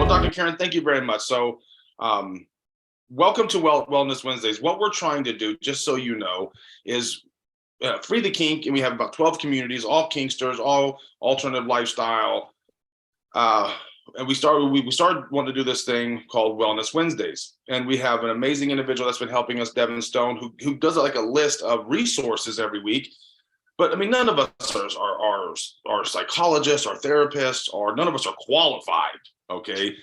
Well, Dr. Kieran, thank you very much. So, welcome to Wellness Wednesdays. What we're trying to do, just so you know, is free the kink, and we have about 12 communities, all kinksters, all alternative lifestyle. And we started wanting to do this thing called Wellness Wednesdays, and we have an amazing individual that's been helping us, Devin Stone, who does like a list of resources every week. But I mean, none of us are psychologists or therapists, or none of us are qualified, okay,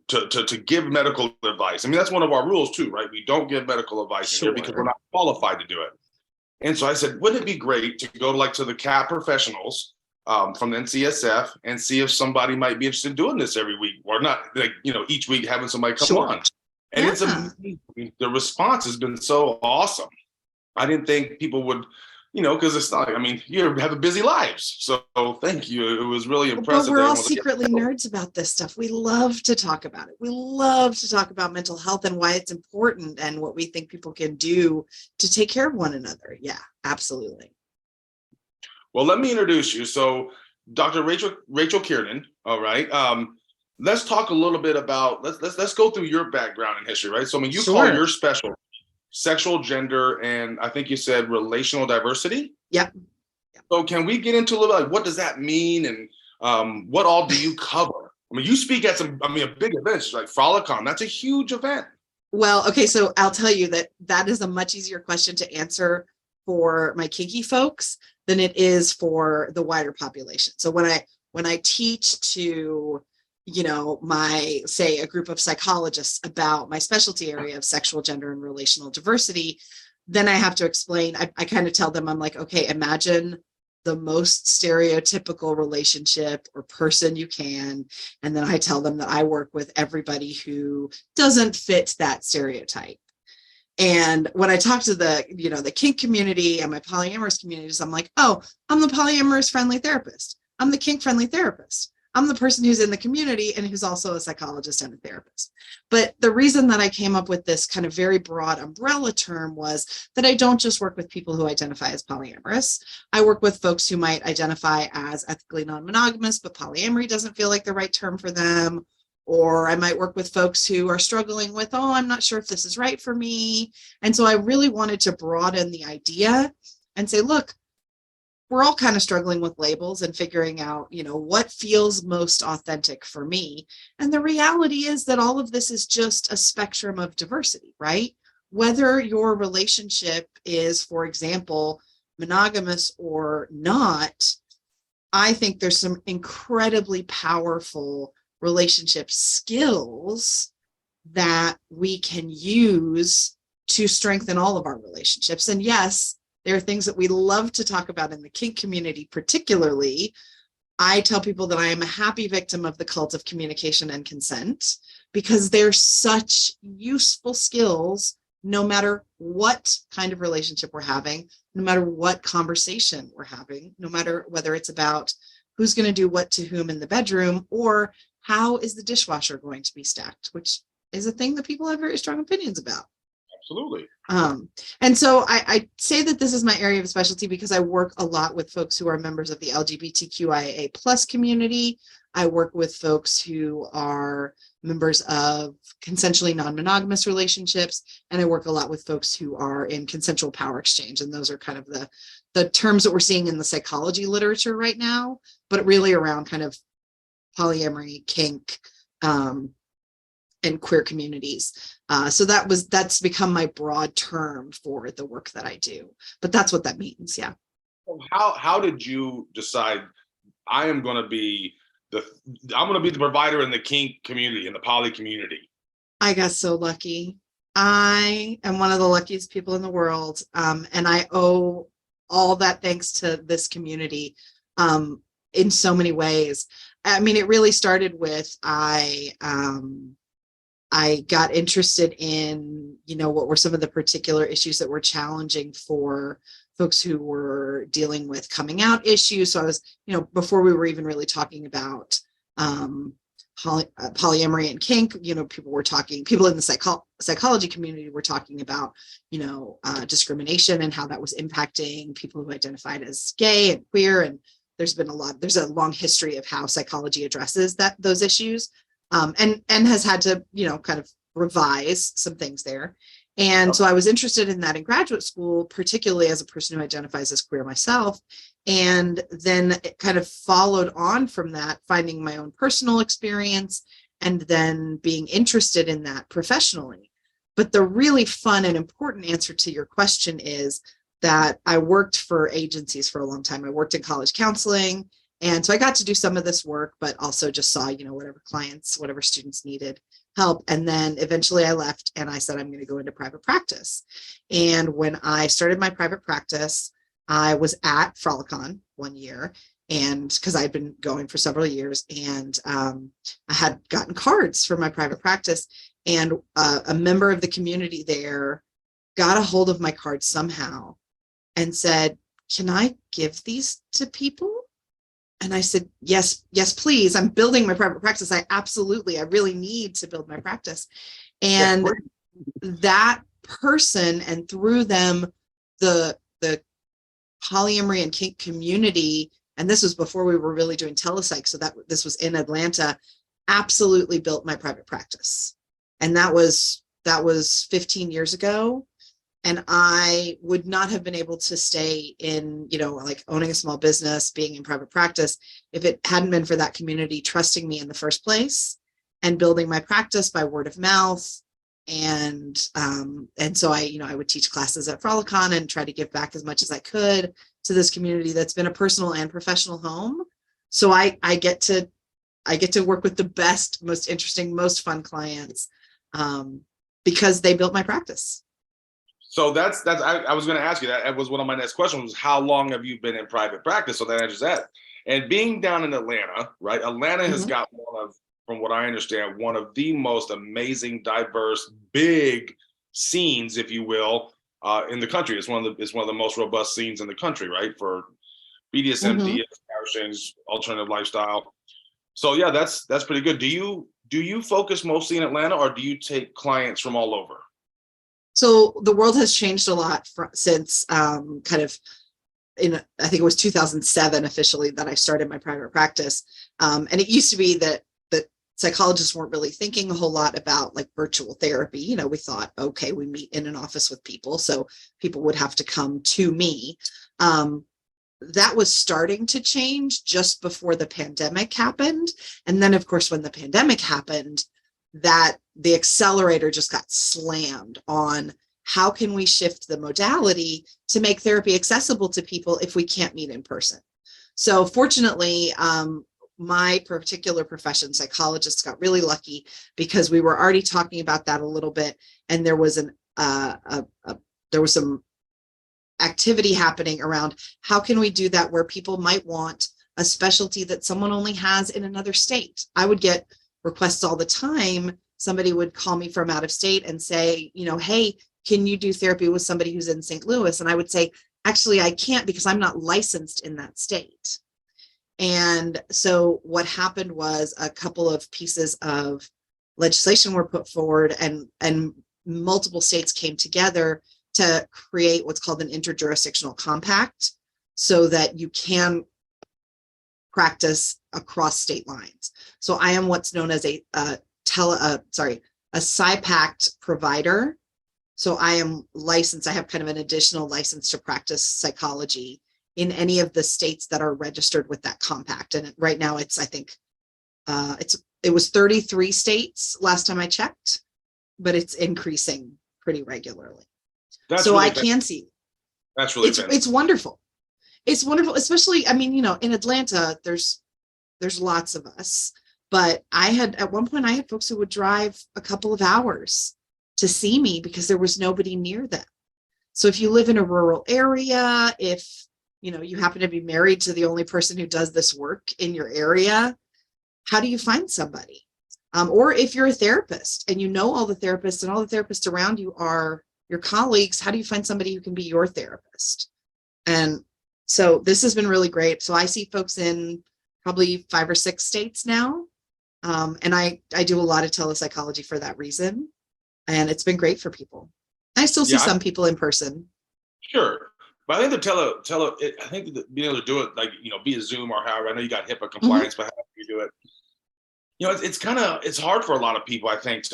to give medical advice. I mean, that's one of our rules too, right? We don't give medical advice here because we're not qualified to do it. And so I said, wouldn't it be great to go to the CAP professionals from the NCSF and see if somebody might be interested in doing this every week, or not, each week having somebody come on. And it's amazing. The response has been so awesome. I didn't think people would, because it's not, you have busy lives. So thank you. It was really impressive. But we're all secretly nerds about this stuff. We love to talk about it. We love to talk about mental health and why it's important and what we think people can do to take care of one another. Yeah, absolutely. Well, let me introduce you. So Dr. Rachel Kieran, all right. Let's talk a little bit about, let's go through your background and history, right? So you call your specialty sexual, gender, and I think you said relational diversity. Yep. So can we get into a little bit, what does that mean, and what all do you cover? You speak at a big events like Frolicon. That's a huge event. Well, okay, so I'll tell you that is a much easier question to answer for my kinky folks than it is for the wider population. So when I teach to a group of psychologists about my specialty area of sexual, gender, and relational diversity, then I have to explain, I kind of tell them, I'm like, okay, imagine the most stereotypical relationship or person you can. And then I tell them that I work with everybody who doesn't fit that stereotype. And when I talk to the kink community and my polyamorous communities, I'm like, oh, I'm the polyamorous friendly therapist. I'm the kink friendly therapist. I'm the person who's in the community and who's also a psychologist and a therapist. But the reason that I came up with this kind of very broad umbrella term was that I don't just work with people who identify as polyamorous. I work with folks who might identify as ethically non-monogamous, but polyamory doesn't feel like the right term for them. Or I might work with folks who are struggling with, oh, I'm not sure if this is right for me. And so I really wanted to broaden the idea and say, look, we're all kind of struggling with labels and figuring out, what feels most authentic for me. And the reality is that all of this is just a spectrum of diversity, right? Whether your relationship is, for example, monogamous or not, I think there's some incredibly powerful relationship skills that we can use to strengthen all of our relationships. And yes, there are things that we love to talk about in the kink community, particularly. I tell people that I am a happy victim of the cult of communication and consent because they're such useful skills, no matter what kind of relationship we're having, no matter what conversation we're having, no matter whether it's about who's going to do what to whom in the bedroom, or how is the dishwasher going to be stacked, which is a thing that people have very strong opinions about. Absolutely. And so I say that this is my area of specialty because I work a lot with folks who are members of the LGBTQIA plus community. I work with folks who are members of consensually non-monogamous relationships, and I work a lot with folks who are in consensual power exchange. And those are kind of the terms that we're seeing in the psychology literature right now, but really around kind of polyamory, kink, and queer communities. So that's become my broad term for the work that I do, but that's what that means. Yeah. How did you decide I'm going to be the provider in the kink community, in the poly community? I got so lucky. I am one of the luckiest people in the world. And I owe all that thanks to this community in so many ways. It really started with, I got interested in, what were some of the particular issues that were challenging for folks who were dealing with coming out issues. So I was, before we were even really talking about polyamory and kink, people in the psychology community were talking about, discrimination and how that was impacting people who identified as gay and queer. And there's a long history of how psychology addresses those issues. and has had to, kind of revise some things there. And so I was interested in that in graduate school, particularly as a person who identifies as queer myself. And then it kind of followed on from that, finding my own personal experience and then being interested in that professionally. But the really fun and important answer to your question is that I worked for agencies for a long time. I worked in college counseling. And so I got to do some of this work, but also just saw, whatever clients, whatever students needed help. And then eventually I left and I said, I'm going to go into private practice. And when I started my private practice, I was at Frolicon one year, and because I'd been going for several years, and I had gotten cards for my private practice, and a member of the community there got a hold of my card somehow and said, can I give these to people? And I said, yes, please. I'm building my private practice. I really need to build my practice. And that person, and through them, the polyamory and kink community, and this was before we were really doing telepsych, so that this was in Atlanta, absolutely built my private practice. And that was 15 years ago. And I would not have been able to stay in, like owning a small business, being in private practice, if it hadn't been for that community trusting me in the first place and building my practice by word of mouth. And so I would teach classes at Frolicon and try to give back as much as I could to this community that's been a personal and professional home. So I get to work with the best, most interesting, most fun clients because they built my practice. So I was going to ask you that. That was one of my next questions, was how long have you been in private practice? So that answers that. And being down in Atlanta, right? Atlanta has got from what I understand, one of the most amazing, diverse, big scenes, if you will, in the country. It's one of the most robust scenes in the country, right? For BDSM, DS, alternative lifestyle. So yeah, that's pretty good. Do you focus mostly in Atlanta, or do you take clients from all over? So the world has changed a lot since kind of I think it was 2007 officially that I started my private practice. And it used to be that psychologists weren't really thinking a whole lot about like virtual therapy. We thought, okay, we meet in an office with people, so people would have to come to me. That was starting to change just before the pandemic happened. And then, of course, when the pandemic happened, that the accelerator just got slammed on how can we shift the modality to make therapy accessible to people if we can't meet in person. So fortunately, my particular profession, psychologists, got really lucky because we were already talking about that a little bit, and there was some activity happening around how can we do that where people might want a specialty that someone only has in another state. I would get requests all the time. Somebody would call me from out of state and say, hey, can you do therapy with somebody who's in St. Louis? And I would say, actually, I can't because I'm not licensed in that state. And so what happened was a couple of pieces of legislation were put forward, and multiple states came together to create what's called an interjurisdictional compact so that you can practice across state lines. So I am what's known as a Psy.D provider. So I am licensed. I have kind of an additional license to practice psychology in any of the states that are registered with that compact. And right now it's, I think, it was 33 states last time I checked, but it's increasing pretty regularly. So really I can see. That's really it's wonderful. It's wonderful, especially, in Atlanta, there's lots of us, but at one point I had folks who would drive a couple of hours to see me because there was nobody near them. So if you live in a rural area, if you happen to be married to the only person who does this work in your area, how do you find somebody? Or if you're a therapist and all the therapists, and all the therapists around you are your colleagues, how do you find somebody who can be your therapist? And so this has been really great. So I see folks in probably 5 or 6 states now. And I do a lot of telepsychology for that reason. And it's been great for people. I still see some people in person. Sure. But I think I think being able to do it, like, via Zoom or however, I know you got HIPAA compliance, but how do you do it? It's hard for a lot of people, I think,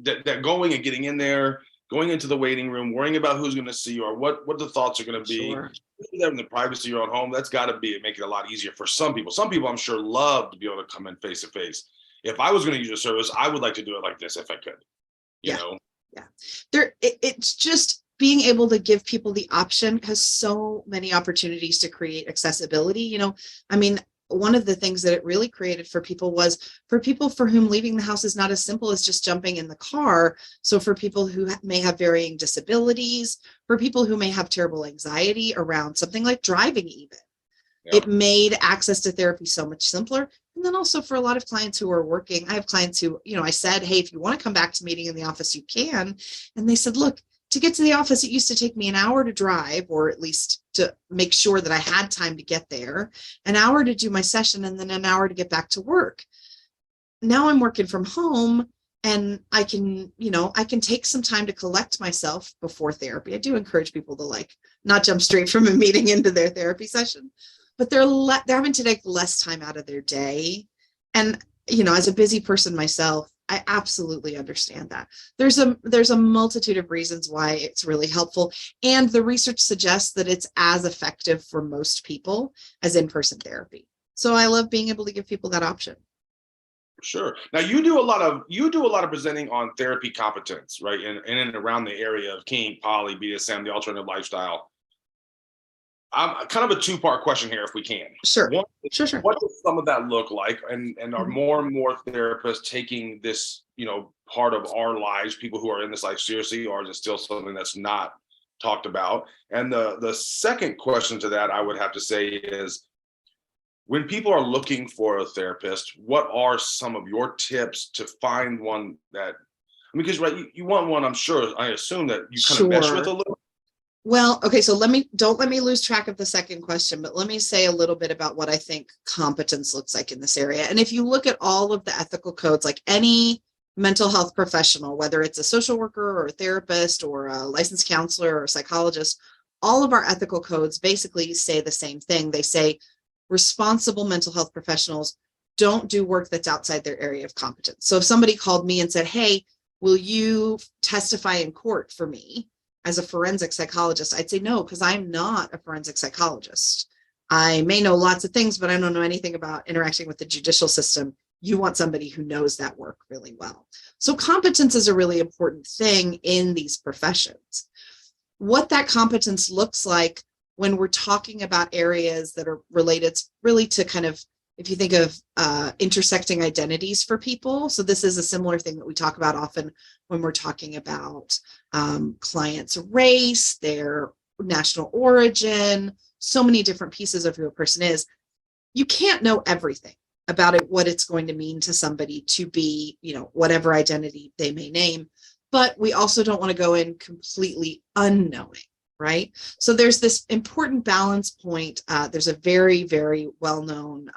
that going and getting in there, going into the waiting room, worrying about who's going to see you or what the thoughts are going to be. Sure. In the privacy of your own home, that's got to make it a lot easier for some people. Some people, I'm sure, love to be able to come in face to face. If I was going to use a service, I would like to do it like this if I could. You Yeah. know. Yeah. It's just being able to give people the option has so many opportunities to create accessibility. I mean, one of the things that it really created for people was for people for whom leaving the house is not as simple as just jumping in the car. So for people who may have varying disabilities, for people who may have terrible anxiety around something like driving even, Yeah. it made access to therapy so much simpler. And then also for a lot of clients who are working, I have clients who, I said, hey, if you want to come back to meeting in the office, you can. And they said, look, to get to the office, it used to take me an hour to drive, or at least to make sure that I had time to get there, an hour to do my session, and then an hour to get back to work. Now I'm working from home and I can take some time to collect myself before therapy. I do encourage people to not jump straight from a meeting into their therapy session, but they're having to take less time out of their day. And, as a busy person myself, I absolutely understand that. There's a multitude of reasons why it's really helpful. And the research suggests that it's as effective for most people as in-person therapy. So I love being able to give people that option. Sure. Now you do a lot of presenting on therapy competence, right? In and around the area of kink, poly, BDSM, the alternative lifestyle. I'm kind of a two-part question here, if we can. Sure. One, Sure. what does some of that look like? And are Mhm. more and more therapists taking this, part of our lives, people who are in this life seriously, or is it still something that's not talked about? And the second question to that, I would have to say, is when people are looking for a therapist, what are some of your tips to find one that, because right, you want one, I assume that you kind of mesh with a Sure. little. Well, okay, so don't let me lose track of the second question, but let me say a little bit about what I think competence looks like in this area. And if you look at all of the ethical codes, like any mental health professional, whether it's a social worker or a therapist or a licensed counselor or a psychologist, all of our ethical codes basically say the same thing. They say responsible mental health professionals don't do work that's outside their area of competence. So if somebody called me and said, hey, will you testify in court for me as a forensic psychologist? I'd say no, because I'm not a forensic psychologist. I may know lots of things, but I don't know anything about interacting with the judicial system. You want somebody who knows that work really well. So competence is a really important thing in these professions. What that competence looks like when we're talking about areas that are related really to kind of, if you think of intersecting identities for people. So this is a similar thing that we talk about often when we're talking about clients' race, their national origin, so many different pieces of who a person is. You can't know everything about it, what it's going to mean to somebody to be, whatever identity they may name. But we also don't want to go in completely unknowing, right? So there's this important balance point. There's a very, very well-known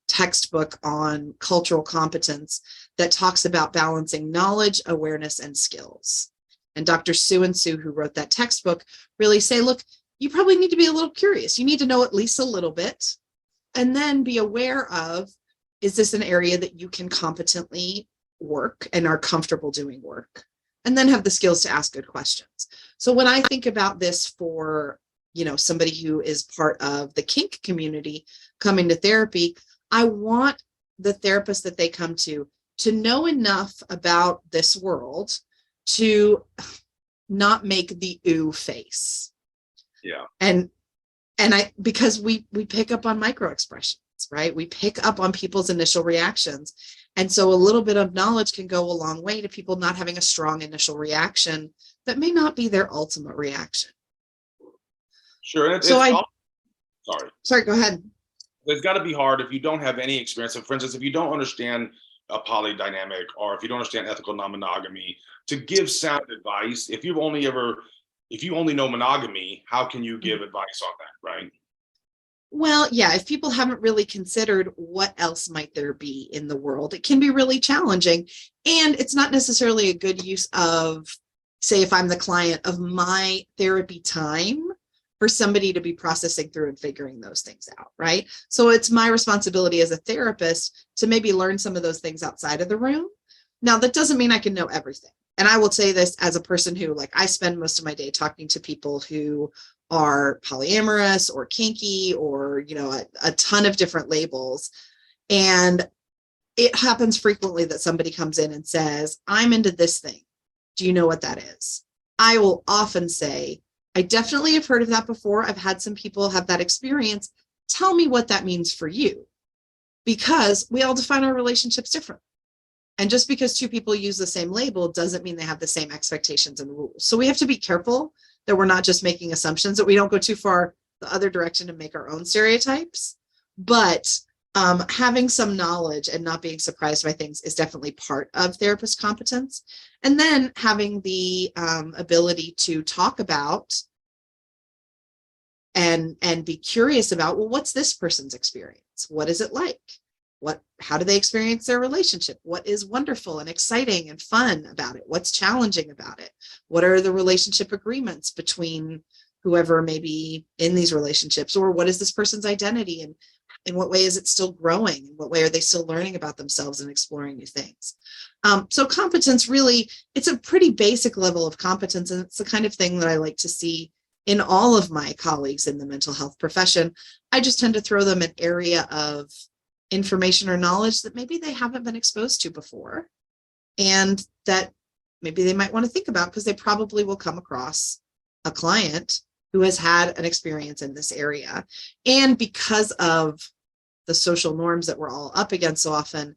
textbook on cultural competence that talks about balancing knowledge, awareness, and skills. And Dr. Sue and Sue, who wrote that textbook, really say, look, you probably need to be a little curious. You need to know at least a little bit, and then be aware of, is this an area that you can competently work and are comfortable doing work? And then have the skills to ask good questions. So when I think about this for, somebody who is part of the kink community coming to therapy, I want the therapist that they come to know enough about this world to not make the ooh face. Yeah. And because we pick up on micro expressions, right? We pick up on people's initial reactions. And so a little bit of knowledge can go a long way to people not having a strong initial reaction that may not be their ultimate reaction. Sure. And sorry, go ahead. It's got to be hard if you don't have any experience. So for instance, if you don't understand a poly dynamic, or if you don't understand ethical non-monogamy, to give sound advice, if you only know monogamy, how can you give advice on that, right? Well, yeah, if people haven't really considered what else might there be in the world, it can be really challenging. And it's not necessarily a good use of, say, if I'm the client, of my therapy time for somebody to be processing through and figuring those things out, right? So it's my responsibility as a therapist to maybe learn some of those things outside of the room. Now, that doesn't mean I can know everything. And I will say this as a person who, like, I spend most of my day talking to people who are polyamorous or kinky or, you know, a ton of different labels. And it happens frequently that somebody comes in and says, I'm into this thing. Do you know what that is? I will often say, I definitely have heard of that before. I've had some people have that experience. Tell me what that means for you, because we all define our relationships differently. And just because two people use the same label doesn't mean they have the same expectations and rules. So we have to be careful that we're not just making assumptions, that we don't go too far the other direction and make our own stereotypes. But having some knowledge and not being surprised by things is definitely part of therapist competence. And then having the ability to talk about and be curious about, well, what's this person's experience? What is it like? How do they experience their relationship? What is wonderful and exciting and fun about it? What's challenging about it? What are the relationship agreements between whoever may be in these relationships? Or what is this person's identity, and in what way is it still growing? In what way are they still learning about themselves and exploring new things? So competence, really, it's a pretty basic level of competence, and it's the kind of thing that I like to see in all of my colleagues in the mental health profession. I just tend to throw them an area of information or knowledge that maybe they haven't been exposed to before, and that maybe they might want to think about, because they probably will come across a client who has had an experience in this area. And because of the social norms that we're all up against so often,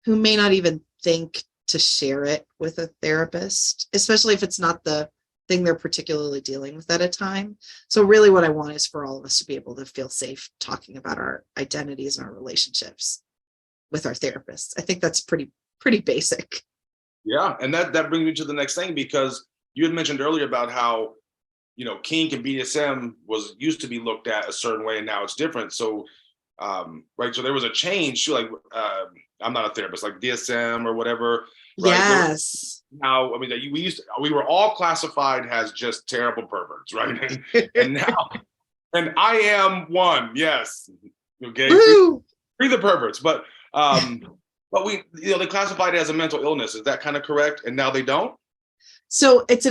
who may not even think to share it with a therapist, especially if it's not the thing they're particularly dealing with at a time. So really what I want is for all of us to be able to feel safe talking about our identities and our relationships with our therapists. I think that's pretty basic. Yeah, and that brings me to the next thing, because you had mentioned earlier about how, you know, kink and BDSM used to be looked at a certain way, and now it's different. So, right, so there was a change. Like, I'm not a therapist, like DSM or whatever. Right? Yes. Now, I mean, we were all classified as just terrible perverts, right? And now, and I am one. Yes, okay, free the perverts, but we, you know, they classified it as a mental illness. Is that kind of correct? And now they don't. So this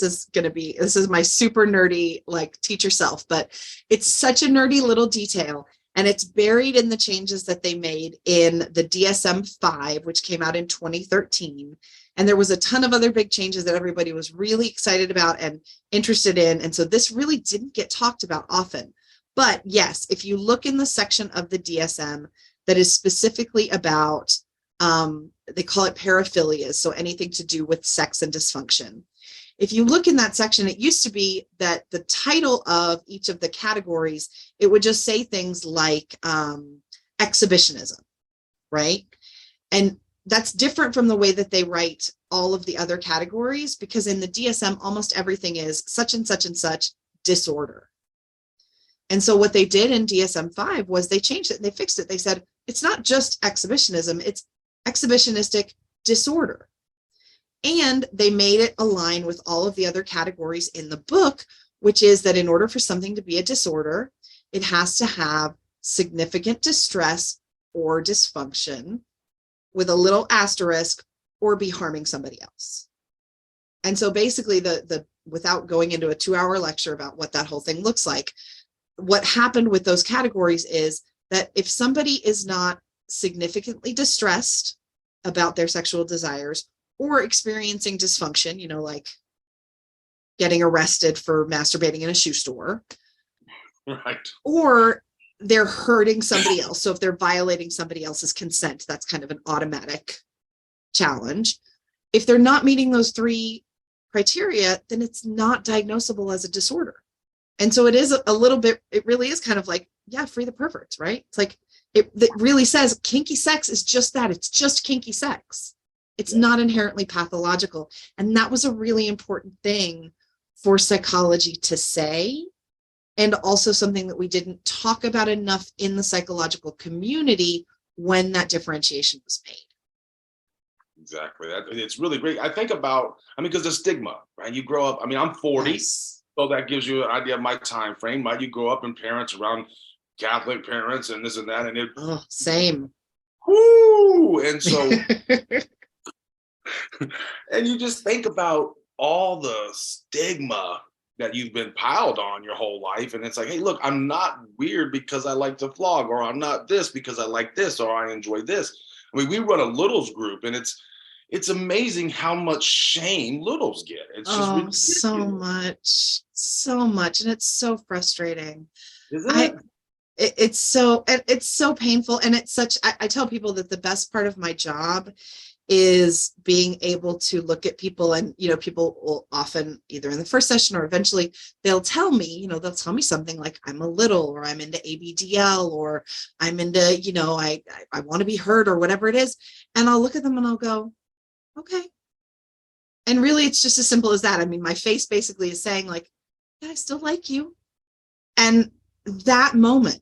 is my super nerdy, like, teacher self, but it's such a nerdy little detail, and it's buried in the changes that they made in the DSM-5, which came out in 2013. And there was a ton of other big changes that everybody was really excited about and interested in. And so this really didn't get talked about often. But yes, if you look in the section of the DSM that is specifically about, they call it paraphilias, so anything to do with sex and dysfunction. If you look in that section, it used to be that the title of each of the categories, it would just say things like exhibitionism, right? And that's different from the way that they write all of the other categories, because in the DSM, almost everything is such and such and such disorder. And so what they did in DSM-5 was they changed it and they fixed it. They said, it's not just exhibitionism, it's exhibitionistic disorder. And they made it align with all of the other categories in the book, which is that in order for something to be a disorder, it has to have significant distress or dysfunction with a little asterisk, or be harming somebody else. And so basically, without going into a 2-hour lecture about what that whole thing looks like, what happened with those categories is that if somebody is not significantly distressed about their sexual desires, or experiencing dysfunction, you know, like getting arrested for masturbating in a shoe store, right, or they're hurting somebody else. So if they're violating somebody else's consent, that's kind of an automatic challenge. If they're not meeting those 3 criteria, then it's not diagnosable as a disorder. And so it is a little bit, it really is kind of like, yeah, free the perverts, right? It's like, it really says kinky sex is just that. It's just kinky sex. It's not inherently pathological. And that was a really important thing for psychology to say, and also something that we didn't talk about enough in the psychological community when that differentiation was made. Exactly. It's really great. I think about, I mean, because the stigma, right? You grow up, I mean, I'm 40. Yes. So that gives you an idea of my time frame. Might you grow up in parents around Catholic parents and this and that, and it, Oh, same. whoo, and so, and you just think about all the stigma that you've been piled on your whole life, and it's like, hey, look, I'm not weird because I like to vlog, or I'm not this because I like this, or I enjoy this. I mean, we run a littles group, and it's amazing how much shame littles get. It's just Oh, ridiculous, so much. And it's so frustrating. isn't I, it? it's so painful. And it's such, I tell people that the best part of my job is being able to look at people, and people will often, either in the first session or eventually, they'll tell me something like, I'm a little, or I'm into ABDL, or I'm into, I want to be heard, or whatever it is. And I'll look at them and I'll go, okay. And really, it's just as simple as that. I mean, my face basically is saying, like, yeah, I still like you. And that moment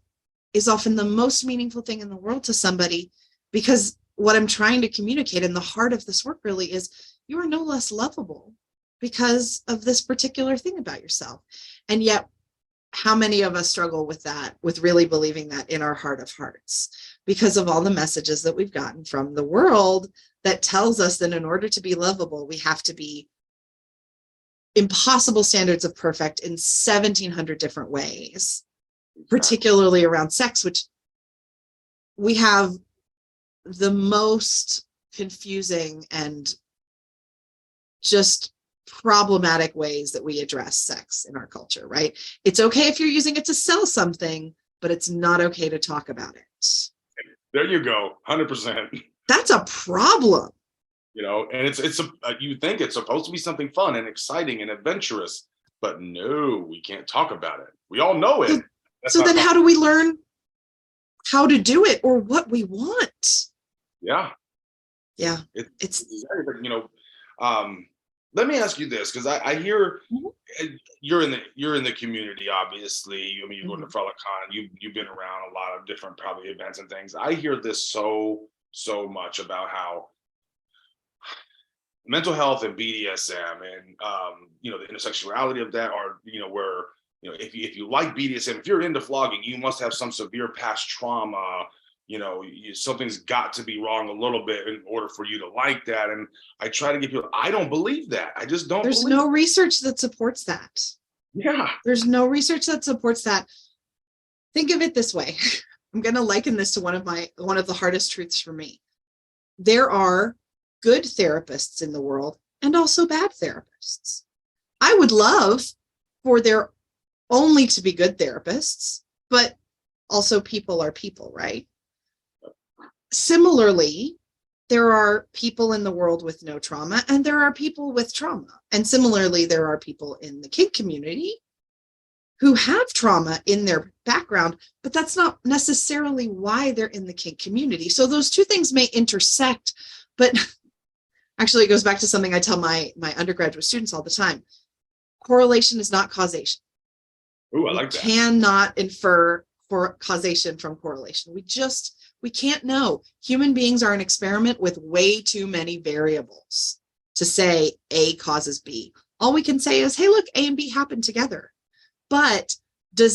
is often the most meaningful thing in the world to somebody, because what I'm trying to communicate in the heart of this work really is, you are no less lovable because of this particular thing about yourself. And yet, how many of us struggle with that, with really believing that in our heart of hearts, because of all the messages that we've gotten from the world that tells us that in order to be lovable, we have to be impossible standards of perfect in 1,700 different ways, particularly around sex, which we have the most confusing and just problematic ways that we address sex in our culture, right? It's okay if you're using it to sell something, but it's not okay to talk about it. There you go, 100%. That's a problem. And you think it's supposed to be something fun and exciting and adventurous, but no, we can't talk about it. We all know it. So then how do we learn how to do it, or what we want? Yeah. Yeah. It's let me ask you this, because I hear you're in the community, obviously. I mean, you go to Frolicon, you've been around a lot of different probably events and things. I hear this so much about how mental health and BDSM and the intersexuality of that are, where, if you like BDSM, if you're into flogging, you must have some severe past trauma. Something's got to be wrong a little bit in order for you to like that. And I try to get people, I don't believe that. I just don't. There's no research that supports that. Yeah. There's no research that supports that. Think of it this way. I'm going to liken this to one of the hardest truths for me. There are good therapists in the world and also bad therapists. I would love for there only to be good therapists, but also people are people, right? Similarly, there are people in the world with no trauma, and there are people with trauma. And similarly, there are people in the kink community who have trauma in their background, but that's not necessarily why they're in the kink community. So those two things may intersect, but actually it goes back to something I tell my undergraduate students all the time. Correlation is not causation. Ooh, I like that. Cannot infer causation from correlation. We can't know. Human beings are an experiment with way too many variables to say A causes B. All we can say is, hey, look, A and B happen together. But do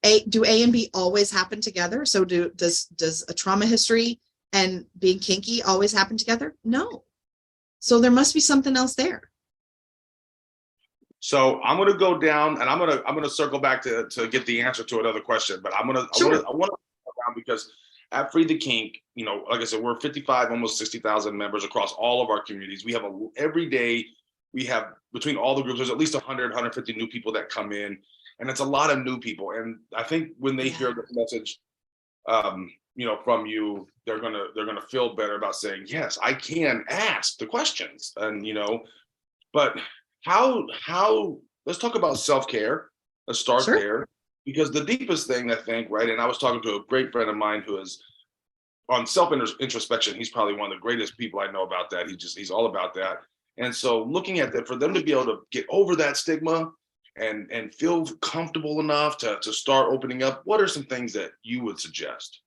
A and B always happen together? So does a trauma history and being kinky always happen together? No. So there must be something else there. So I'm going to go down, and I'm going to circle back to get the answer to another question. But I want to around, because at Free the Kink, like I said, we're 55, almost 60,000 members across all of our communities. We have every day, we have, between all the groups, there's at least 100, 150 new people that come in, and it's a lot of new people. And I think when they hear this message, from you, they're gonna feel better about saying, yes, I can ask the questions. And but how let's talk about self-care. Let's start there, because the deepest thing, I think, right? And I was talking to a great friend of mine who is on self-introspection. He's probably one of the greatest people I know about that. He's all about that. And so looking at that, for them to be able to get over that stigma and feel comfortable enough to start opening up, what are some things that you would suggest?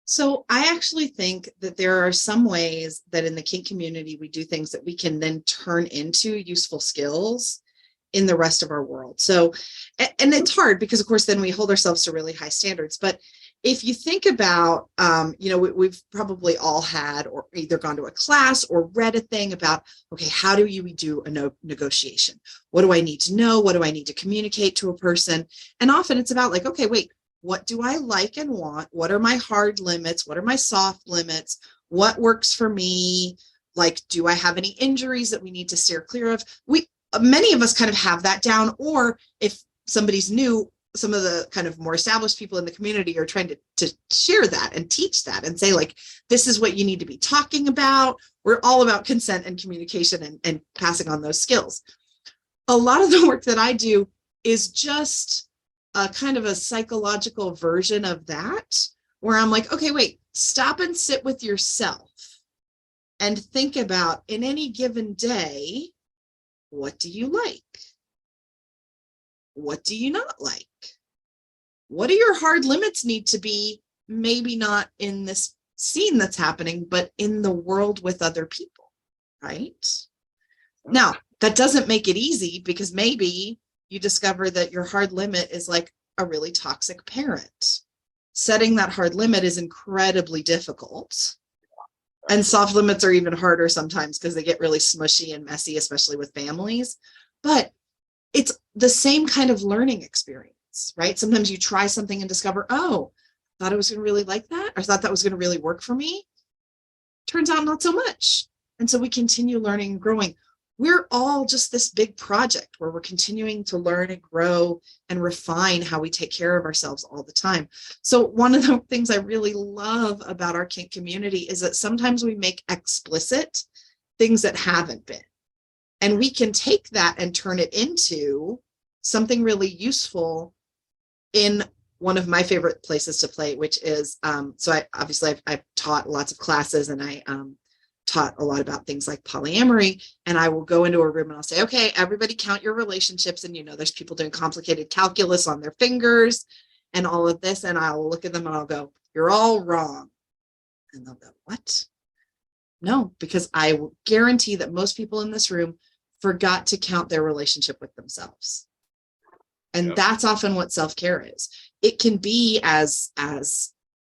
So I actually think that there are some ways that in the kink community, we do things that we can then turn into useful skills in the rest of our world. So, and it's hard because of course, then we hold ourselves to really high standards. But if you think about, we've probably all had or either gone to a class or read a thing about, okay, how do we do a negotiation? What do I need to know? What do I need to communicate to a person? And often it's about like, okay, wait, what do I like and want? What are my hard limits? What are my soft limits? What works for me? Like, do I have any injuries that we need to steer clear of? Many of us kind of have that down, or if somebody's new, some of the kind of more established people in the community are trying to share that and teach that and say, like, this is what you need to be talking about. We're all about consent and communication and passing on those skills. A lot of the work that I do is just a kind of a psychological version of that, where I'm like, okay, wait, stop and sit with yourself and think about, in any given day, what do you like? What do you not like? What do your hard limits need to be? Maybe not in this scene that's happening, but in the world with other people, right? Now, that doesn't make it easy, because maybe you discover that your hard limit is like a really toxic parent. Setting that hard limit is incredibly difficult. And soft limits are even harder sometimes because they get really smushy and messy, especially with families. But it's the same kind of learning experience, right? Sometimes you try something and discover, oh, I thought I was going to really like that. I thought that was going to really work for me. Turns out not so much. And so we continue learning and growing. We're all just this big project where we're continuing to learn and grow and refine how we take care of ourselves all the time. So one of the things I really love about our kink community is that sometimes we make explicit things that haven't been. And we can take that and turn it into something really useful in one of my favorite places to play, which is, I've taught lots of classes, and I taught a lot about things like polyamory. And I will go into a room and I'll say, okay, everybody count your relationships. And, there's people doing complicated calculus on their fingers and all of this. And I'll look at them and I'll go, you're all wrong. And they'll go, what? No, because I will guarantee that most people in this room forgot to count their relationship with themselves. And that's often what self-care is. It can be as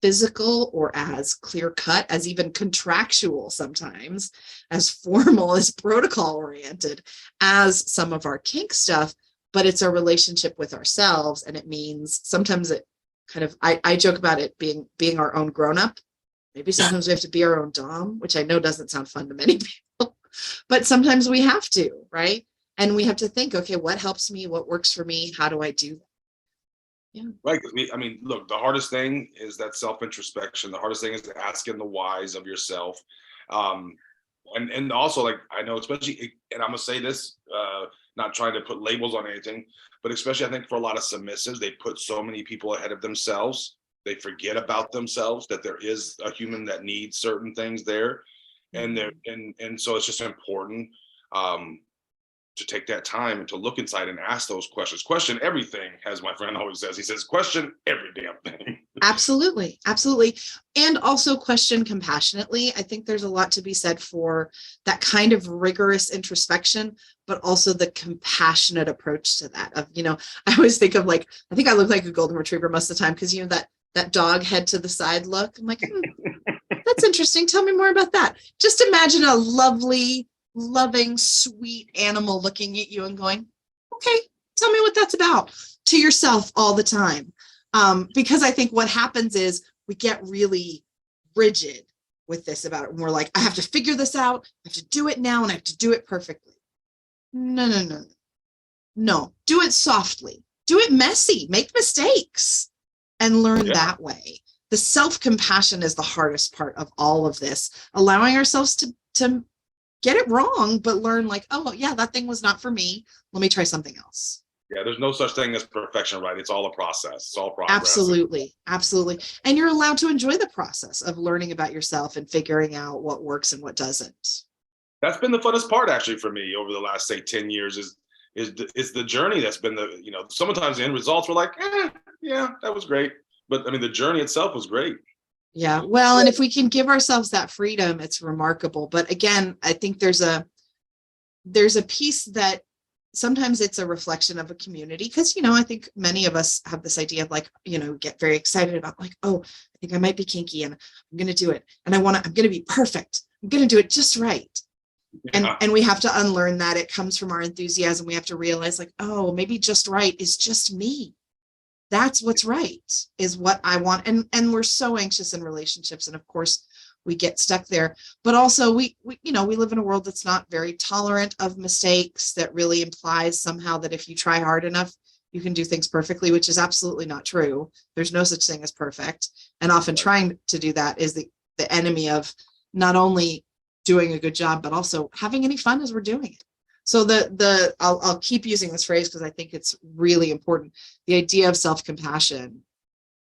physical or as clear cut, as even contractual sometimes, as formal, as protocol oriented as some of our kink stuff, but it's a relationship with ourselves. And it means sometimes it kind of, I joke about it being our own grown-up. Maybe sometimes we have to be our own dom, which I know doesn't sound fun to many people, but sometimes we have to, right? And we have to think, okay, what helps me? What works for me? How do I do that? Yeah. Right. Look, the hardest thing is that self-introspection. The hardest thing is asking the whys of yourself. And also, like, I know, especially, and I'm going to say this, not trying to put labels on anything, but especially I think for a lot of submissives, they put so many people ahead of themselves. They forget about themselves, that there is a human that needs certain things there. And so it's just important to take that time and to look inside and ask those questions. Question everything, as my friend always says. He says, question every damn thing. Absolutely. Absolutely. And also question compassionately. I think there's a lot to be said for that kind of rigorous introspection, but also the compassionate approach to that. I always think of, like, I think I look like a golden retriever most of the time, because that dog head to the side look. I'm like, that's interesting. Tell me more about that. Just imagine a lovely, loving, sweet animal looking at you and going, okay, tell me what that's about, to yourself all the time. Because I think what happens is we get really rigid with this about it. And we're like, I have to figure this out. I have to do it now, and I have to do it perfectly. No, do it softly. Do it messy. Make mistakes and learn that way. The self-compassion is the hardest part of all of this, allowing ourselves to get it wrong, but learn, like, oh, yeah, that thing was not for me. Let me try something else. Yeah, there's no such thing as perfection, right? It's all a process. It's all progress. Absolutely. Absolutely. And you're allowed to enjoy the process of learning about yourself and figuring out what works and what doesn't. That's been the funnest part, actually, for me over the last, say, 10 years is the journey. That's been sometimes the end results were like, yeah, that was great. But the journey itself was great. Yeah. Well, and if we can give ourselves that freedom, it's remarkable. But again, I think there's a piece that sometimes it's a reflection of a community, because, I think many of us have this idea of like, get very excited about like, oh, I think I might be kinky and I'm going to do it. And I'm going to be perfect. I'm going to do it just right. And we have to unlearn that. It comes from our enthusiasm. We have to realize like, oh, maybe just right is just me. That's what's right, is what I want. And we're so anxious in relationships. And of course we get stuck there, but also we live in a world that's not very tolerant of mistakes, that really implies somehow that if you try hard enough, you can do things perfectly, which is absolutely not true. There's no such thing as perfect. And often trying to do that is the enemy of not only doing a good job, but also having any fun as we're doing it. So I'll keep using this phrase because I think it's really important. The idea of self-compassion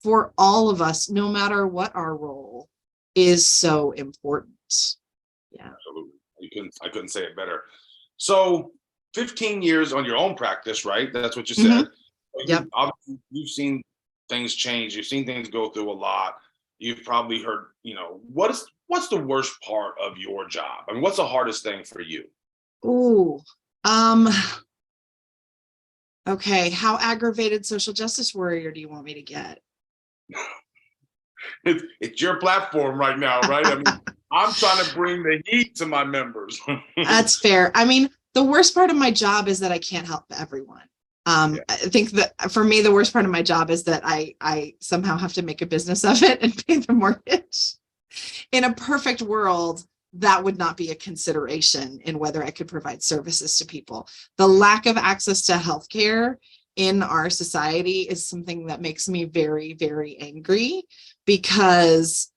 for all of us, no matter what our role, is so important. Yeah. Absolutely. I couldn't say it better. So 15 years on your own practice, right? That's what you said. Yep. Obviously, you've seen things change. You've seen things go through a lot. You've probably heard, what's the worst part of your job? I mean, what's the hardest thing for you? Ooh. Okay. How aggravated social justice warrior do you want me to get? It's your platform right now, right? I mean, I'm trying to bring the heat to my members. That's fair. I mean, the worst part of my job is that I can't help everyone. I think that for me, the worst part of my job is that I somehow have to make a business of it and pay the mortgage. In a perfect world, that would not be a consideration in whether I could provide services to people. The lack of access to healthcare in our society is something that makes me very, very angry, because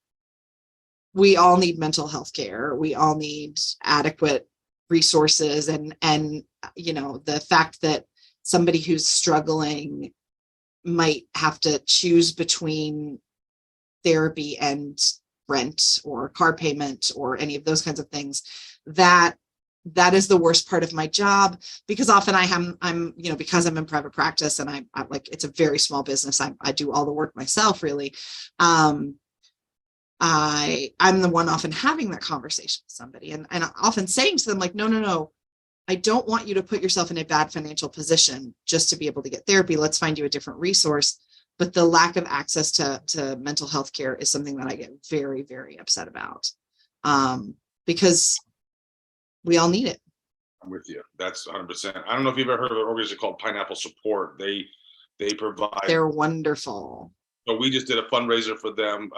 we all need mental health care. We all need adequate resources. And the fact that somebody who's struggling might have to choose between therapy and rent or car payment or any of those kinds of things, that is the worst part of my job, because often I'm because I'm in private practice and I'm like, it's a very small business. I do all the work myself, really. I'm the one often having that conversation with somebody and often saying to them like, no, I don't want you to put yourself in a bad financial position just to be able to get therapy. Let's find you a different resource. But the lack of access to mental health care is something that I get very, very upset about, because we all need it. I'm with you. That's 100%. I don't know if you've ever heard of an organization called Pineapple Support. They provide. They're wonderful. So we just did a fundraiser for them,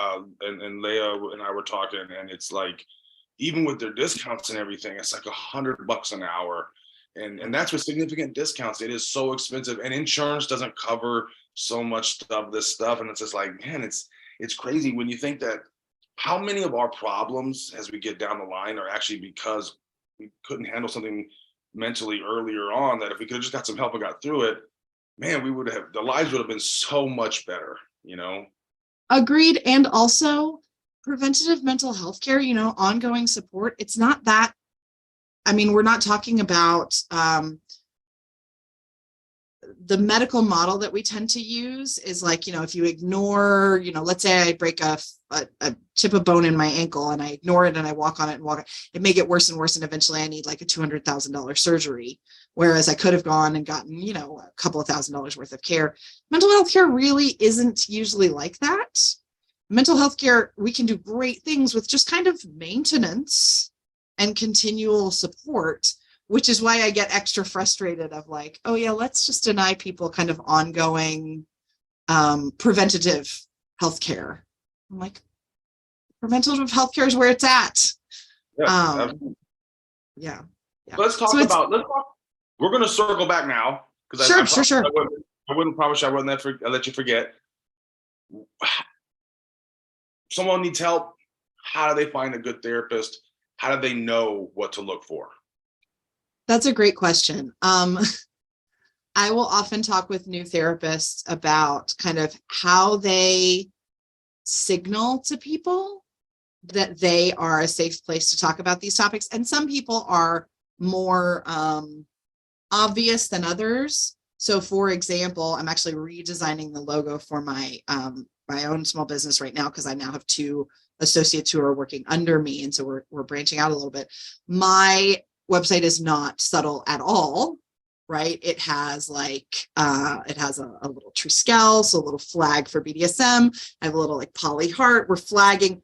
and Leah and I were talking, and it's like, even with their discounts and everything, it's like $100 an hour, and that's with significant discounts. It is so expensive, and insurance doesn't cover so much of this stuff, and it's just like, man, it's crazy when you think that how many of our problems as we get down the line are actually because we couldn't handle something mentally earlier on, that if we could have just got some help and got through it, man, the lives would have been so much better, Agreed. And also preventative mental health care, ongoing support. It's not that, we're not talking about the medical model that we tend to use is like, if you ignore, let's say I break a chip of bone in my ankle and I ignore it and I walk on it and walk it may get worse and worse. And eventually I need like a $200,000 surgery. Whereas I could have gone and gotten, a couple of $1,000s worth of care. Mental health care really isn't usually like that. Mental health care, we can do great things with just kind of maintenance and continual support, which is why I get extra frustrated of like, oh yeah, let's just deny people kind of ongoing preventative healthcare. I'm like, preventative healthcare is where it's at. Yeah. Let's talk we're going to circle back now, because sure. I wouldn't promise you I wouldn't let you forget. Someone needs help. How do they find a good therapist? How do they know what to look for? That's a great question. I will often talk with new therapists about kind of how they signal to people that they are a safe place to talk about these topics. And some people are more obvious than others. So for example, I'm actually redesigning the logo for my own small business right now, because I now have 2 associates who are working under me. And so we're branching out a little bit. My website is not subtle at all. right? It has like, it has a little true scale, so a little flag for BDSM. I have a little like poly heart. We're flagging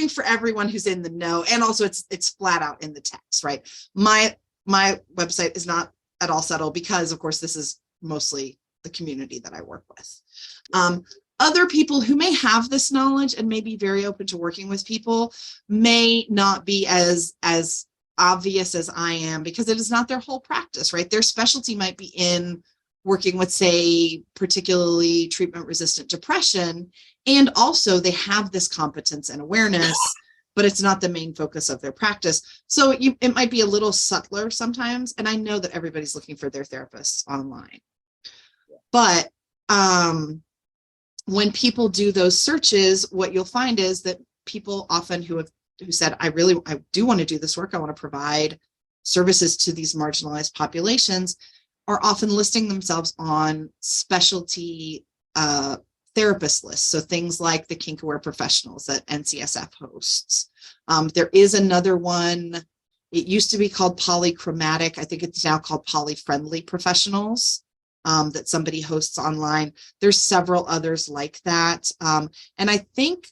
for everyone who's in the know. And also it's flat out in the text, right? My website is not at all subtle because of course this is mostly the community that I work with. Other people who may have this knowledge and may be very open to working with people may not be as obvious as I am because it is not their whole practice, right? Their specialty might be in working with, say, particularly treatment-resistant depression, and also they have this competence and awareness, but it's not the main focus of their practice. So it might be a little subtler sometimes, and I know that everybody's looking for their therapists online. But when people do those searches, what you'll find is that people often who said, I do want to do this work, I want to provide services to these marginalized populations, are often listing themselves on specialty therapist lists. So things like the Kink Aware Professionals that NCSF hosts. There is another one. It used to be called Polychromatic. I think it's now called Poly-Friendly Professionals. That somebody hosts online. There's several others like that. And I think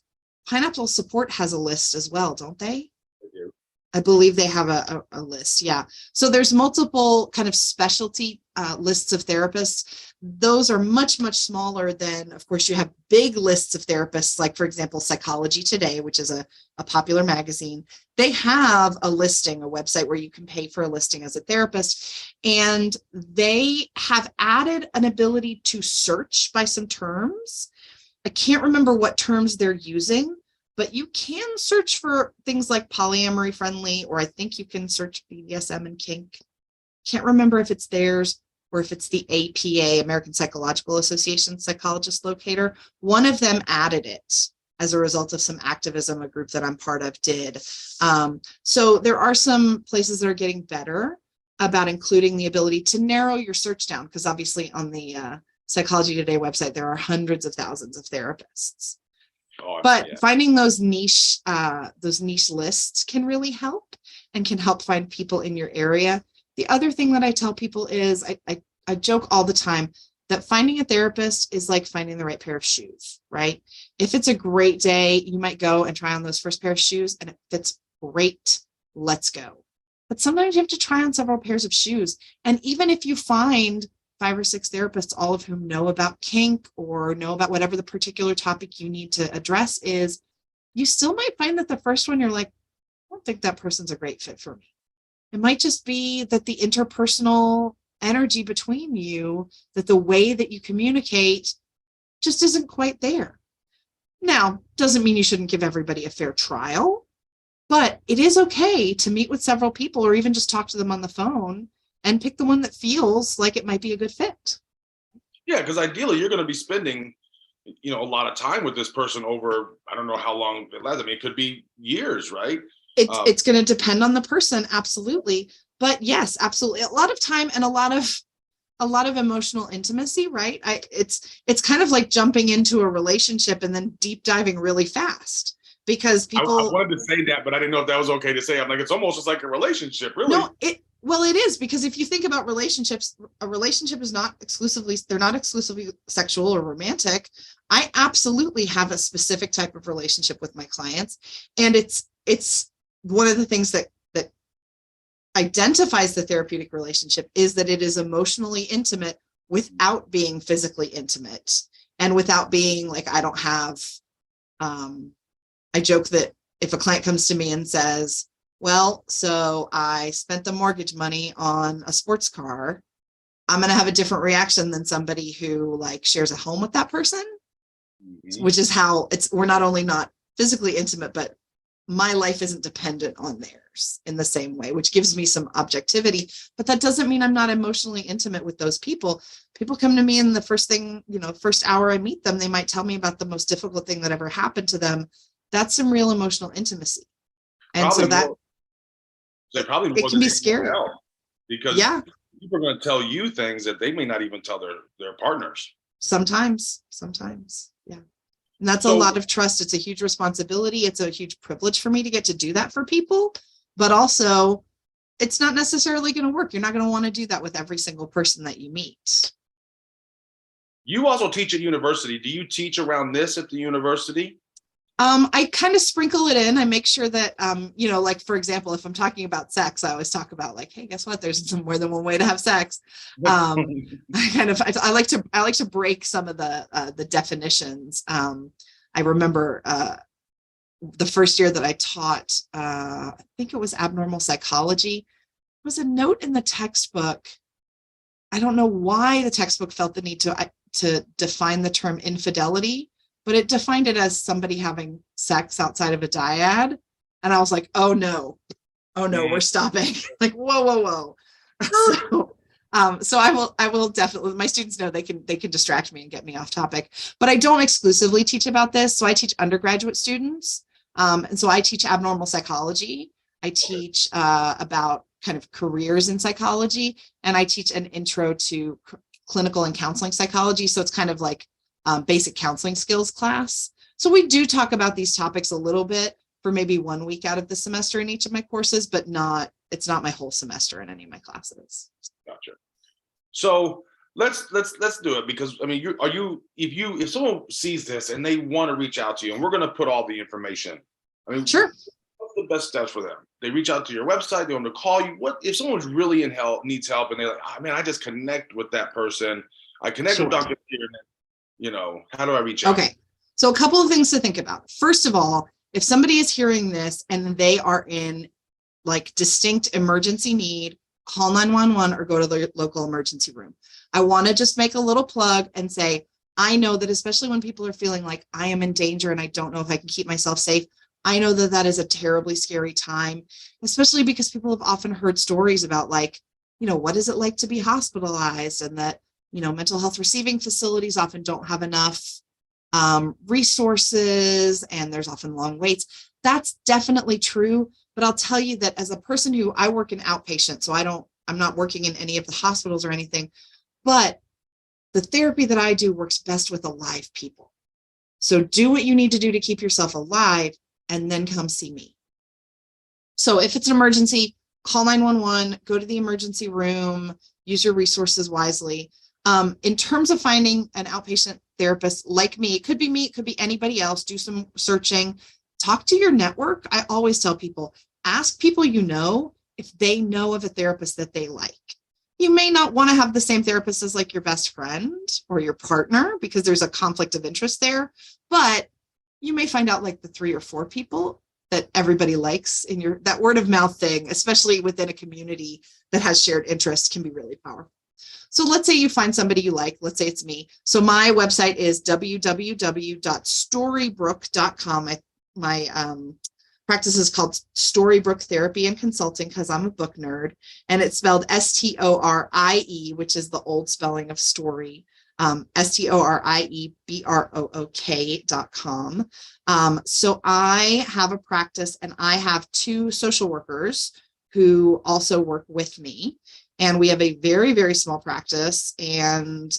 Pineapple Support has a list as well, don't they? They do. I believe they have a list. Yeah. So there's multiple kind of specialty lists of therapists. Those are much, much smaller than, of course, you have big lists of therapists, like, for example, Psychology Today, which is a popular magazine. They have a listing, a website where you can pay for a listing as a therapist. And they have added an ability to search by some terms. I can't remember what terms they're using, but you can search for things like polyamory friendly, or I think you can search BDSM and kink. Can't remember if it's theirs or if it's the APA, American Psychological Association psychologist locator. One of them added it as a result of some activism a group that I'm part of did. So there are some places that are getting better about including the ability to narrow your search down, because obviously on the Psychology Today website, there are hundreds of thousands of therapists. But finding those niche lists can really help and can help find people in your area. The other thing that I tell people is I joke all the time that finding a therapist is like finding the right pair of shoes, right? If it's a great day, you might go and try on those first pair of shoes and it fits great, let's go. But sometimes you have to try on several pairs of shoes. And even if you find 5 or 6 therapists, all of whom know about kink or know about whatever the particular topic you need to address is, you still might find that the first one you're like, I don't think that person's a great fit for me. It might just be that the interpersonal energy between you, that the way that you communicate just isn't quite there. Now, doesn't mean you shouldn't give everybody a fair trial, but it is okay to meet with several people or even just talk to them on the phone and pick the one that feels like it might be a good fit. Yeah, because ideally you're going to be spending, a lot of time with this person over, I don't know how long it lasts. I mean, it could be years, right? It's going to depend on the person, absolutely. But yes, absolutely. A lot of time and a lot of emotional intimacy, right? It's kind of like jumping into a relationship and then deep diving really fast, because people. I wanted to say that, but I didn't know if that was okay to say. I'm like, it's almost just like a relationship, really. No, it is, because if you think about relationships, a relationship is they're not exclusively sexual or romantic. I absolutely have a specific type of relationship with my clients. And it's one of the things that identifies the therapeutic relationship is that it is emotionally intimate without being physically intimate, and without being like, I don't have, I joke that if a client comes to me and says, well, so I spent the mortgage money on a sports car, I'm going to have a different reaction than somebody who like shares a home with that person, which is how we're not only not physically intimate, but my life isn't dependent on theirs in the same way, which gives me some objectivity. But that doesn't mean I'm not emotionally intimate with those people. People come to me and the first hour I meet them, they might tell me about the most difficult thing that ever happened to them. That's some real emotional intimacy. And probably so that more, it probably more it can than be scary, because people are going to tell you things that they may not even tell their partners. Sometimes. Yeah. And that's a lot of trust. It's a huge responsibility. It's a huge privilege for me to get to do that for people. But also, it's not necessarily going to work. You're not going to want to do that with every single person that you meet. You also teach at university. Do you teach around this at the university? I kind of sprinkle it in. I make sure that, like, for example, if I'm talking about sex, I always talk about like, hey, guess what? There's more than one way to have sex. I like to break some of the definitions. I remember the first year that I taught, I think it was abnormal psychology, there was a note in the textbook. I don't know why the textbook felt the need to define the term infidelity, but it defined it as somebody having sex outside of a dyad. And I was like, oh no, we're stopping. Like, whoa. So I will definitely, my students know they can distract me and get me off topic, but I don't exclusively teach about this. So I teach undergraduate students. And so I teach abnormal psychology. I teach about kind of careers in psychology, and I teach an intro to clinical and counseling psychology. So it's kind of like basic counseling skills class. So we do talk about these topics a little bit for maybe 1 week out of the semester in each of my courses, but it's not my whole semester in any of my classes. Gotcha. So let's do it, because I mean, if someone sees this and they want to reach out to you, and we're going to put all the information. I mean, sure. What's the best steps for them? They reach out to your website, they want to call you. What if someone's really needs help, and they're like, oh man, I just connect with that person. I connect with Dr. Kieran. How do I reach out? Okay. So a couple of things to think about. First of all, if somebody is hearing this and they are in like distinct emergency need, call 911 or go to the local emergency room. I want to just make a little plug and say, I know that especially when people are feeling like I am in danger and I don't know if I can keep myself safe, I know that that is a terribly scary time, especially because people have often heard stories about like, what is it like to be hospitalized, and that, mental health receiving facilities often don't have enough resources, and there's often long waits. That's definitely true. But I'll tell you that as a person who I work in outpatient, so I'm not working in any of the hospitals or anything, but the therapy that I do works best with alive people. So do what you need to do to keep yourself alive, and then come see me. So if it's an emergency, call 911, go to the emergency room, use your resources wisely. In terms of finding an outpatient therapist like me, it could be me, it could be anybody else, do some searching, talk to your network. I always tell people, ask people if they know of a therapist that they like. You may not want to have the same therapist as like your best friend or your partner, because there's a conflict of interest there, but you may find out like the 3 or 4 people that everybody likes in that word of mouth thing, especially within a community that has shared interests, can be really powerful. So let's say you find somebody you like. Let's say it's me. So my website is www.storybrook.com. My practice is called Storybrooke Therapy and Consulting because I'm a book nerd, and it's spelled STORIE, which is the old spelling of story. STORIEBROOK.com. So I have a practice, and I have 2 social workers who also work with me. And we have a very, very small practice. And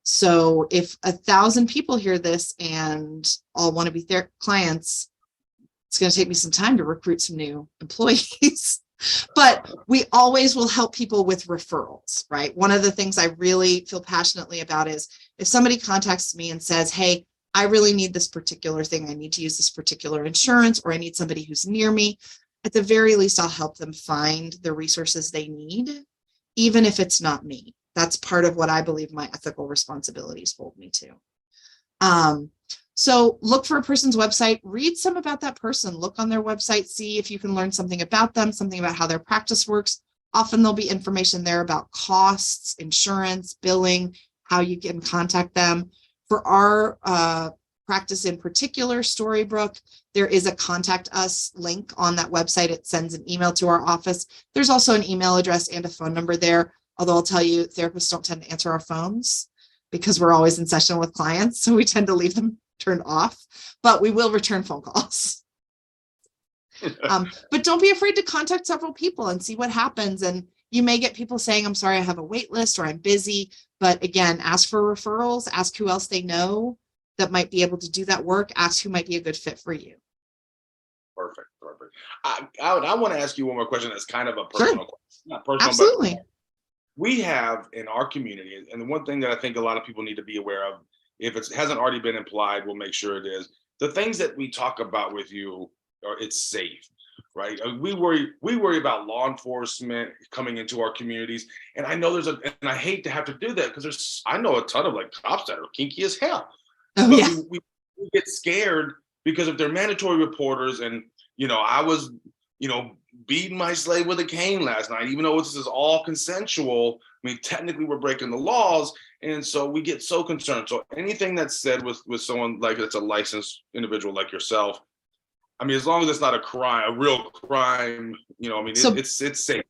so if 1,000 people hear this and all want to be their clients, it's going to take me some time to recruit some new employees. But we always will help people with referrals, right? One of the things I really feel passionately about is if somebody contacts me and says, hey, I really need this particular thing, I need to use this particular insurance, or I need somebody who's near me, at the very least, I'll help them find the resources they need, even if it's not me. That's part of what I believe my ethical responsibilities hold me to. So look for a person's website, read some about that person, look on their website, see if you can learn something about them, something about how their practice works. Often there'll be information there about costs, insurance, billing, how you can contact them. For our practice in particular, Storybrooke, there is a contact us link on that website. It sends an email to our office. There's also an email address and a phone number there, although I'll tell you, therapists don't tend to answer our phones because we're always in session with clients, so we tend to leave them turned off, but we will return phone calls. But don't be afraid to contact several people and see what happens. And you may get people saying, I'm sorry, I have a wait list, or I'm busy. But again, ask for referrals, ask who else they know that might be able to do that work, ask who might be a good fit for you. Perfect. I want to ask you one more question that's kind of a Sure. personal question. Not personal, but Absolutely. we have in our community, and the one thing that I think a lot of people need to be aware of, if it hasn't already been implied, we'll make sure it is. The things that we talk about with you are it's safe, right? We worry about law enforcement coming into our communities, and I know and I hate to have to do that because I know a ton of like cops that are kinky as hell, Oh but yeah. we get scared because if they're mandatory reporters, and I was beating my slave with a cane last night, even though this is all consensual. I mean, technically we're breaking the laws, and so we get so concerned. So anything that's said with someone like that's a licensed individual like yourself, I mean, as long as it's not a crime, a real crime, I mean, So it's safe.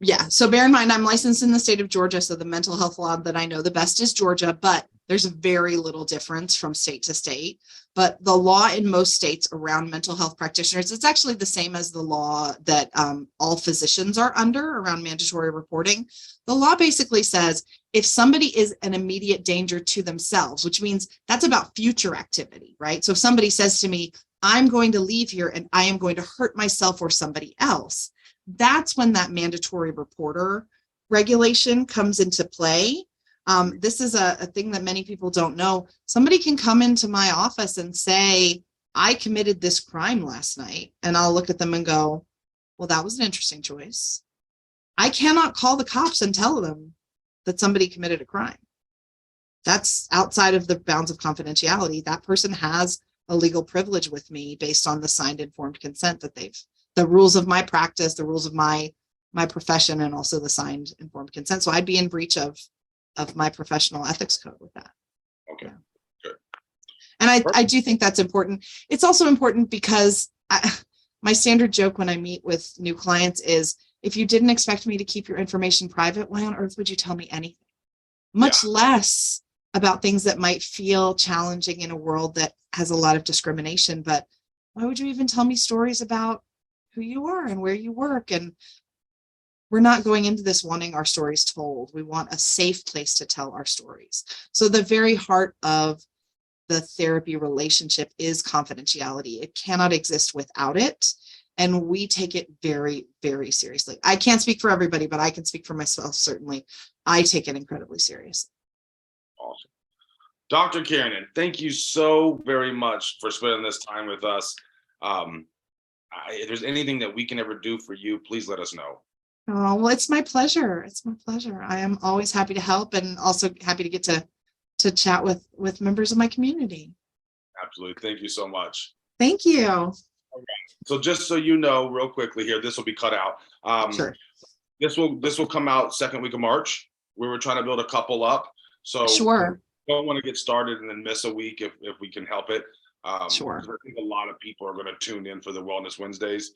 yeah. So bear in mind, I'm licensed in the state of Georgia. So the mental health law that I know the best is Georgia, but there's very little difference from state to state. But the law in most states around mental health practitioners, it's actually the same as the law that all physicians are under around mandatory reporting. The law basically says if somebody is an immediate danger to themselves, which means that's about future activity, right? So if somebody says to me, I'm going to leave here and I am going to hurt myself or somebody else, that's when that mandatory reporter regulation comes into play. This is a thing that many people don't know. Somebody can come into my office and say, I committed this crime last night. And I'll look at them and go, well, that was an interesting choice. I cannot call the cops and tell them that somebody committed a crime. That's outside of the bounds of confidentiality. That person has a legal privilege with me based on the signed informed consent that the rules of my practice, the rules of my profession, and also the signed informed consent. So I'd be in breach of my professional ethics code with that. Okay. Yeah. Good. And I do think that's important. It's also important because my standard joke when I meet with new clients is, if you didn't expect me to keep your information private, why on earth would you tell me anything? Much less about things that might feel challenging in a world that has a lot of discrimination. But why would you even tell me stories about who you are and where you work? And we're not going into this wanting our stories told. We want a safe place to tell our stories. So the very heart of the therapy relationship is confidentiality. It cannot exist without it. And we take it very, very seriously. I can't speak for everybody, but I can speak for myself, certainly. I take it incredibly seriously. Awesome. Dr. Kieran, thank you so very much for spending this time with us. If there's anything that we can ever do for you, please let us know. Oh, well, it's my pleasure. It's my pleasure. I am always happy to help, and also happy to get to chat with members of my community. Absolutely. Thank you so much. Thank you. So just so you know, real quickly here, this will be cut out. Sure. This will come out second week of March. We were trying to build a couple up. So Sure. don't want to get started and then miss a week if we can help it. Sure. I think a lot of people are going to tune in for the Wellness Wednesdays.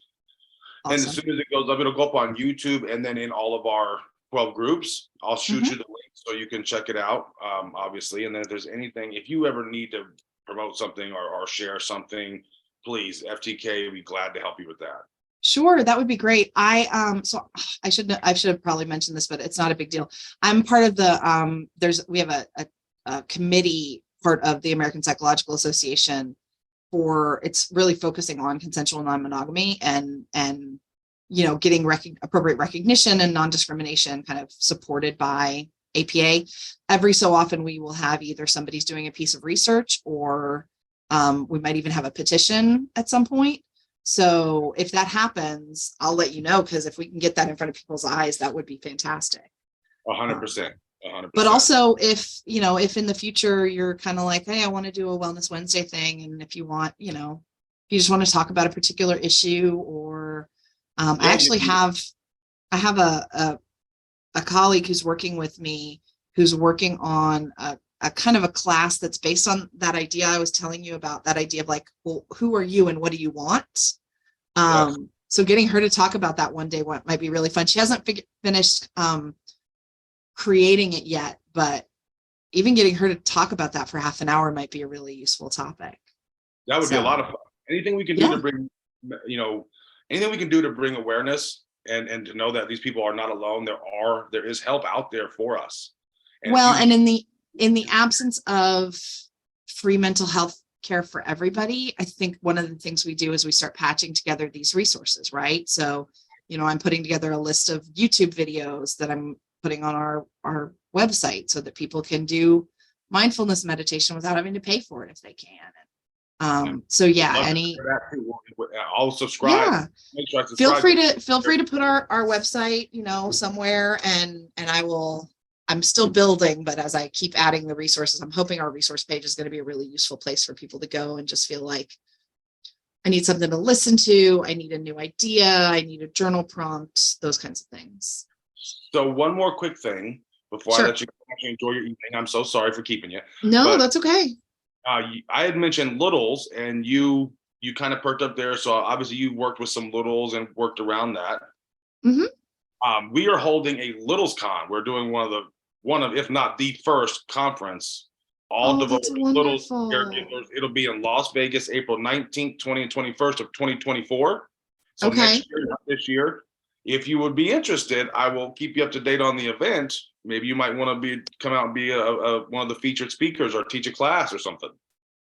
Awesome. And as soon as it goes up, it'll go up on YouTube and then in all of our 12 groups. I'll shoot you the link so you can check it out, obviously. And then if there's anything, if you ever need to promote something or share something, please, FTK, we'd be glad to help you with that. Sure, that would be great. So I should have probably mentioned this, but it's not a big deal. I'm part of the we have a committee, part of the American Psychological Association, it's really focusing on consensual non-monogamy and getting appropriate recognition and non-discrimination kind of supported by APA. Every so often we will have either somebody's doing a piece of research or we might even have a petition at some point. So if that happens, I'll let you know, because if we can get that in front of people's eyes, that would be fantastic. 100%. 100%. But also if in the future you're kind of like, hey, I want to do a Wellness Wednesday thing. And if you want, if you just want to talk about a particular issue, or I actually have a colleague who's working with me, who's working on a kind of a class that's based on that idea I was telling you about, that idea of like, well, who are you and what do you want? Yes. So getting her to talk about that one day might be really fun. She hasn't finished creating it yet, but even getting her to talk about that for half an hour might be a really useful topic. That would be a lot of fun. Anything we can do to bring, anything we can do to bring awareness and to know that these people are not alone. There is help out there for us. And in the absence of free mental health care for everybody, I think one of the things we do is we start patching together these resources, right? So, I'm putting together a list of YouTube videos that I'm putting on our website so that people can do mindfulness meditation without having to pay for it if they can. So yeah, I'll subscribe. yeah, Make sure I feel subscribe. free to put our website, somewhere, and I'm still building, but as I keep adding the resources, I'm hoping our resource page is going to be a really useful place for people to go and just feel like I need something to listen to. I need a new idea. I need a journal prompt, those kinds of things. So one more quick thing before Sure. I let you actually enjoy your evening. I'm so sorry for keeping you. No, but, that's okay. I had mentioned littles, and you kind of perked up there. So obviously you worked with some littles and worked around that. Mm-hmm. We are holding a Littles Con. We're doing one of, if not the first conference, all devoted That's to littles wonderful. caregivers. It'll be in Las Vegas, April 19th, 20th, and 21st of 2024. So Okay. next year, not this year. If you would be interested, I will keep you up to date on the event. Maybe you might want to come out and be one of the featured speakers or teach a class or something.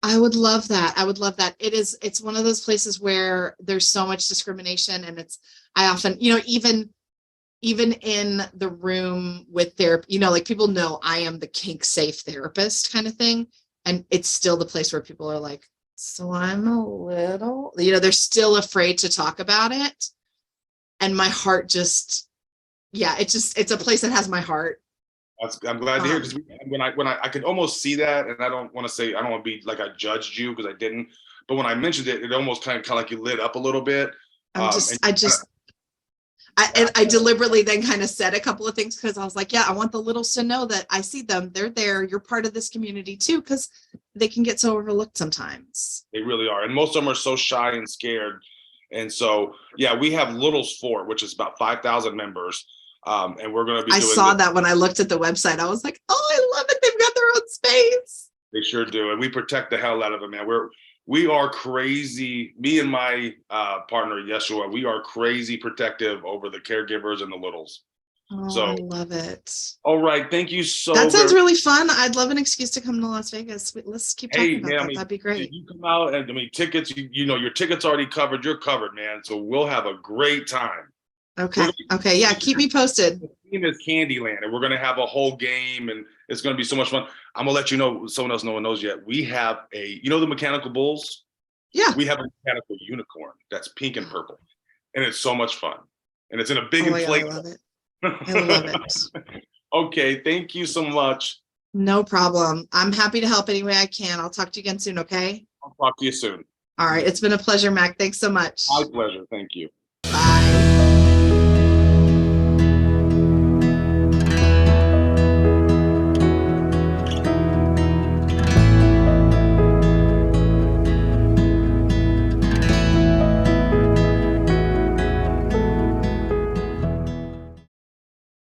I would love that. I would love that. It's one of those places where there's so much discrimination, and I often, even in the room with therapy, like people know I am the kink safe therapist kind of thing. And it's still the place where people are like, so I'm a little, they're still afraid to talk about it. And my heart just, it's a place that has my heart. I'm glad to hear, because when I could almost see that, and I don't want to be like I judged you, because I didn't, but when I mentioned it, it almost kind of like you lit up a little bit. I deliberately then kind of said a couple of things, because I was like, yeah, I want the littles to know that I see them. They're there. You're part of this community too, because they can get so overlooked sometimes. They really are. And most of them are so shy and scared. And so, yeah, we have Littles Fort, which is about 5,000 members. And we're going to be I saw that when I looked at the website. I was like, oh, I love it. They've got their own space. They sure do. And we protect the hell out of them, man. We are crazy. Me and my partner, Yeshua, we are crazy protective over the caregivers and the littles. Oh, so I love it. All right. Thank you so much. That sounds really fun. I'd love an excuse to come to Las Vegas. Let's keep talking about that. That'd be great. You come out, and tickets, your ticket's already covered. You're covered, man. So we'll have a great time. Okay. Okay. Yeah. Keep me posted. The theme is Candyland, and we're going to have a whole game, and it's going to be so much fun. I'm going to let you know, someone else no one knows yet. We have the mechanical bulls? Yeah. We have a mechanical unicorn that's pink and purple, and it's so much fun. And it's in a big inflatable. I love it. I love it. Okay. Thank you so much. No problem. I'm happy to help any way I can. I'll talk to you again soon. Okay. I'll talk to you soon. All right. It's been a pleasure, Mac. Thanks so much. My pleasure. Thank you.